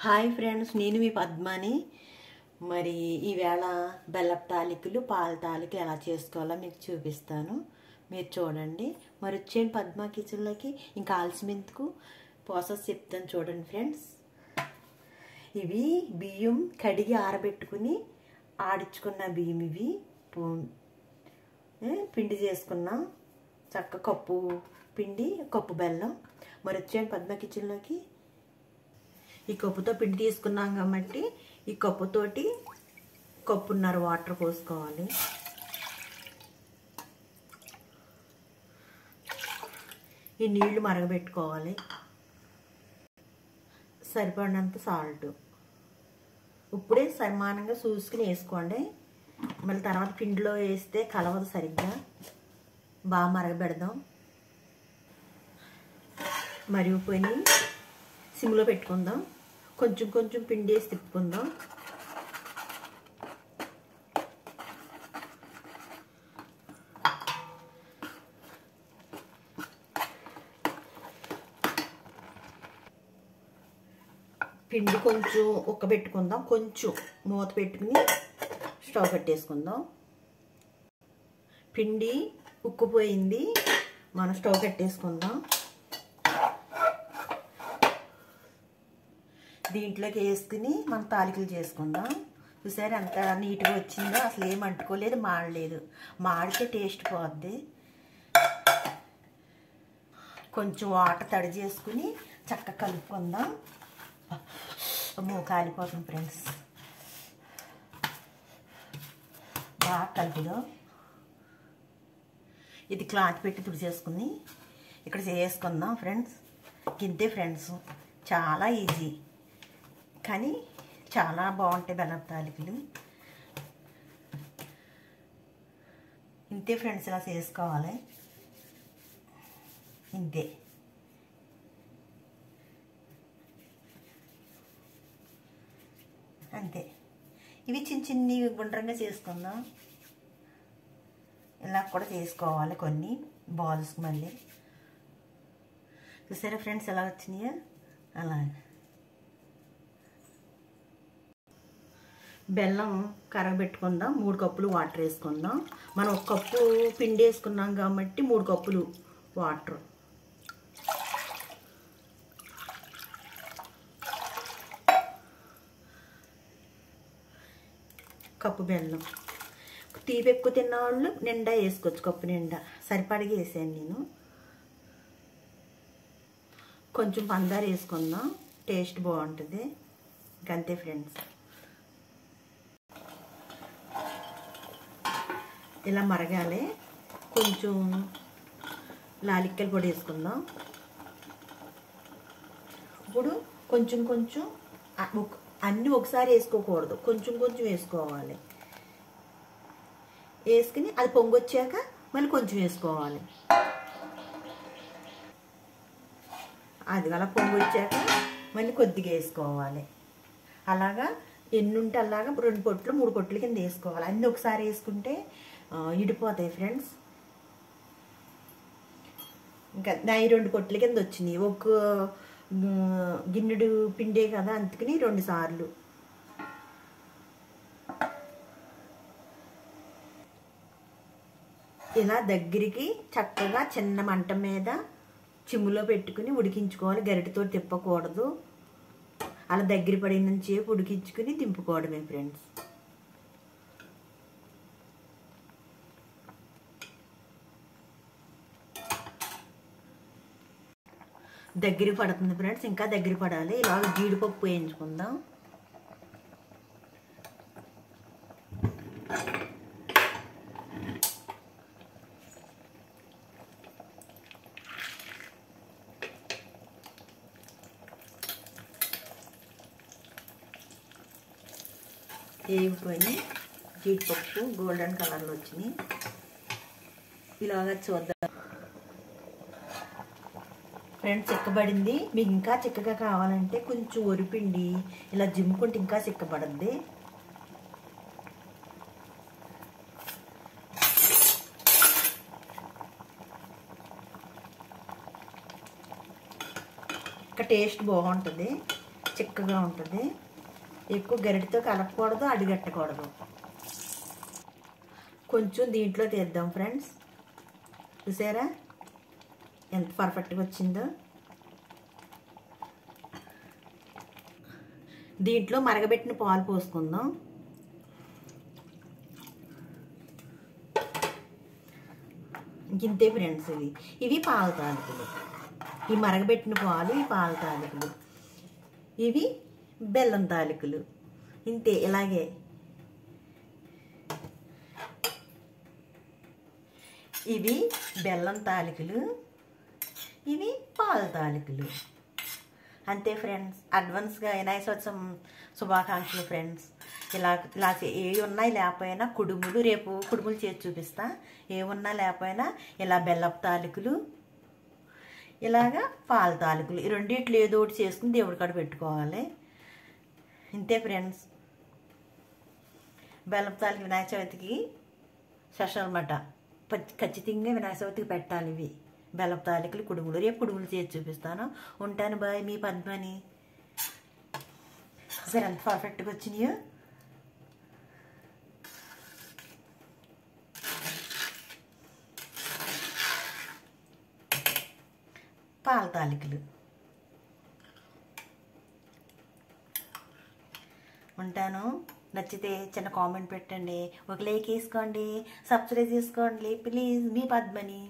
Hi friends, నేను మీ పద్మని. మరి ఈవేళ బెల్లపు తాలికలు, పాల తాలికలు ఎలా చేసుకోవాలో మీకు చూపిస్తాను. మీరు చూడండి. మరి వచ్చేయండి పద్మ కిచెన్లోకి. ఇంకా ఆలస్యం ఎందుకు, ప్రాసెస్ చెప్తాను చూడండి ఫ్రెండ్స్. ఇవి బియ్యం కడిగి ఆరబెట్టుకుని ఆడించుకున్న బియ్యం. ఇవి పిండి చేసుకున్నాం. చక్క కప్పు పిండి, కప్పు బెల్లం. మరి వచ్చేయండి పద్మ కిచెన్లోకి. ఈ కప్పుతో పిండి తీసుకున్నాం కాబట్టి ఈ కప్పుతోటి కప్పున్నర వాటర్ పోసుకోవాలి. ఈ నీళ్లు మరగబెట్టుకోవాలి. సరిపడినంత సాల్ట్ ఇప్పుడే సమానంగా చూసుకుని వేసుకోండి. మళ్ళీ తర్వాత పిండిలో వేస్తే కలవదు సరిగ్గా. బాగా మరగబెడదాం. మరిగిపోయి సిమ్లో పెట్టుకుందాం. కొంచెం కొంచెం పిండి వేసి తిప్పుకుందాం. పిండి కొంచెం ఉక్కబెట్టుకుందాం. కొంచెం మూత పెట్టుకుని స్టవ్ కట్టేసుకుందాం. పిండి ఉక్కుపోయింది. మనం స్టవ్ కట్టేసుకుందాం. దీంట్లోకి వేసుకుని మనం తాలికలు చేసుకుందాం. చూసారు ఎంత నీట్గా వచ్చిందో. అసలు ఏం అంటుకోలేదు, మాడలేదు. మాడితే టేస్ట్ పోద్ది. కొంచెం వాటర్ తడి చేసుకుని చక్కగా కలుపుకుందాం. కాలిపోతుంది ఫ్రెండ్స్. బాగా కలుపుదాం. ఇది క్లాత్ పెట్టి తుడిచేసుకుని ఇక్కడ చేసుకుందాం ఫ్రెండ్స్. ఇంతే ఫ్రెండ్స్, చాలా ఈజీ కానీ చాలా బాగుంటాయి బెల్లపు తాలికలు. ఇంతే ఫ్రెండ్స్, ఇలా చేసుకోవాలి. ఇంతే. అంతే. ఇవి చిన్న చిన్ని గుండ్రంగా చేసుకుందాం. ఇలా కూడా చేసుకోవాలి కొన్ని బాల్స్. మళ్ళీ చూసారా ఫ్రెండ్స్ ఎలా వచ్చినాయో. అలా బెల్లం కరగబెట్టుకుందాం. 3 కప్పులు వాటర్ వేసుకుందాం. మనం 1 కప్పు పిండి వేసుకున్నాం కాబట్టి 3 కప్పులు వాటర్. కప్పు బెల్లం. తీపి ఎక్కువ తిన్నవాళ్ళు నిండా వేసుకోవచ్చు. కప్పు నిండా సరిపడిగా వేసాను నేను. కొంచెం పందారు వేసుకుందాం, టేస్ట్ బాగుంటుంది. ఇంకంతే ఫ్రెండ్స్. ఇలా మరగాలి. కొంచెం లాలిక్కల పొడి వేసుకుందాం. ఇప్పుడు కొంచెం కొంచెం అన్నీ ఒకసారి వేసుకోకూడదు, కొంచెం కొంచెం వేసుకోవాలి. వేసుకుని అది పొంగొచ్చాక మళ్ళీ కొంచెం వేసుకోవాలి. అది అలా పొంగొచ్చాక మళ్ళీ కొద్దిగా వేసుకోవాలి. అలాగా ఎన్నుంటే అలాగా 2 పొట్లు 3 పొట్ల కింద వేసుకోవాలి. అన్నీ ఒకసారి వేసుకుంటే ఇడిపోతాయి ఫ్రెండ్స్. ఇంకా నా 2 పొట్ల కింద వచ్చినాయి. ఒక గిన్నెడు పిండే కదా, అందుకని 2 సార్లు. ఇలా దగ్గరికి చక్కగా చిన్న మంట మీద చిమ్ములో పెట్టుకుని ఉడికించుకోవాలి. గరిటెతో తిప్పకూడదు. అలా దగ్గర పడినంతసేపు ఉడికించుకుని దింపుకోవడమే ఫ్రెండ్స్. దగ్గర పడుతుంది ఫ్రెండ్స్, ఇంకా దగ్గర పడాలి. ఇలాగ జీడిపప్పు వేయించుకుందాం. వేగిపోయి జీడిపప్పు గోల్డెన్ కలర్లో వచ్చినాయి. ఇలాగా చూద్దాం ఫ్రెండ్స్. చిక్కబడింది. మీకు ఇంకా చిక్కగా కావాలంటే కొంచెం వరిపిండి ఇలా జిమ్ముకుంటే ఇంకా చిక్కబడుద్ది. ఇంకా టేస్ట్ బాగుంటుంది. చిక్కగా ఉంటుంది. ఎక్కువ గరిటతో కలపకూడదు, అడిగట్టకూడదు. కొంచెం దీంట్లో తీద్దాం ఫ్రెండ్స్. చూసారా ఎంత పర్ఫెక్ట్గా వచ్చిందో. దీంట్లో మరగబెట్టిన పాలు పోసుకుందాం. ఇంతే ఫ్రెండ్స్. ఇవి పాల తాలికలు. ఈ మరగబెట్టిన పాలు, ఈ పాల తాలికలు. ఇవి బెల్లం తాలికలు. ఇంతే, ఇలాగే. ఇవి బెల్లం తాలికలు, ఇవి పాల తాలికలు. అంతే ఫ్రెండ్స్. అడ్వాన్స్గా వినాయక చవితి శుభాకాంక్షలు ఫ్రెండ్స్. ఇలా ఏవి ఉన్నాయి లేకపోయినా కుడుములు, రేపు కుడుములు చేసి చూపిస్తా. ఏమున్నా లేకపోయినా ఇలా బెల్లపు తాలికలు, ఇలాగా పాల తాలికలు, ఈ రెండిట్లు ఏదో ఒకటి చేసుకుని దేవుడి కాడ పెట్టుకోవాలి. ఇంతే ఫ్రెండ్స్. బెల్లపు తాలికలు వినాయక చవితికి స్పెషల్ అన్నమాట. ఖచ్చితంగా వినాయక చవితికి పెట్టాలి ఇవి బెల్లపు తాలికలు, కుడుములు. రేపు కుడుములు చేసి చూపిస్తాను. ఉంటాను, బాయ్. మీ పద్మని. సరే ఎంత పర్ఫెక్ట్గా వచ్చినాయో. పాల తాలికలు. ఉంటాను. నచ్చితే చిన్న కామెంట్ పెట్టండి, ఒక లైక్ వేసుకోండి, సబ్స్క్రైబ్ చేసుకోండి ప్లీజ్. మీ పద్మని.